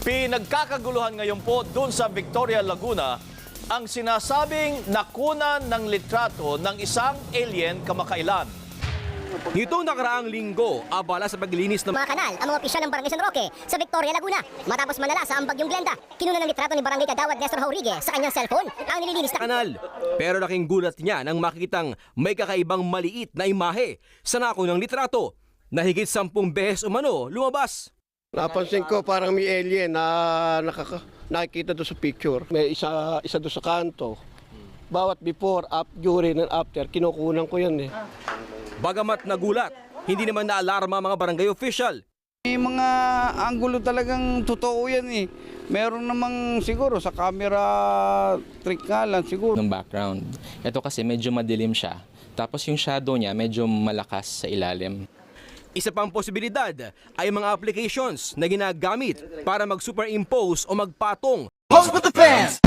Pinagkakaguluhan ngayon po doon sa Victoria, Laguna ang sinasabing nakunan ng litrato ng isang alien kamakailan. Nitong nakaraang linggo, abala sa paglilinis ng Mga kanal, ang mga opisyal ng Barangay San Roque sa Victoria, Laguna. Matapos malala sa ambagyong Glenda, kinunan ng litrato ni Barangay Kagawad Nestor Jaurige sa kanyang cellphone ang nililinis na kanal. Pero laking gulat niya nang makikitang may kakaibang maliit na imahe sa nakunang litrato na higit 10 beses umano lumabas. Napansin ko parang may alien na nakikita doon sa picture. May isa doon sa kanto. Bawat before, during, and after, kinukunan ko yan eh. Bagamat nagulat, hindi naman naalarma ang mga barangay official. May mga anggulo talagang totoo yan eh. Meron namang siguro sa camera trick nga lang siguro. Ng background. Ito kasi medyo madilim siya. Tapos yung shadow niya medyo malakas sa ilalim. Isa pang posibilidad ay mga applications na ginagamit para mag-superimpose o magpatong. Pulse with the fans.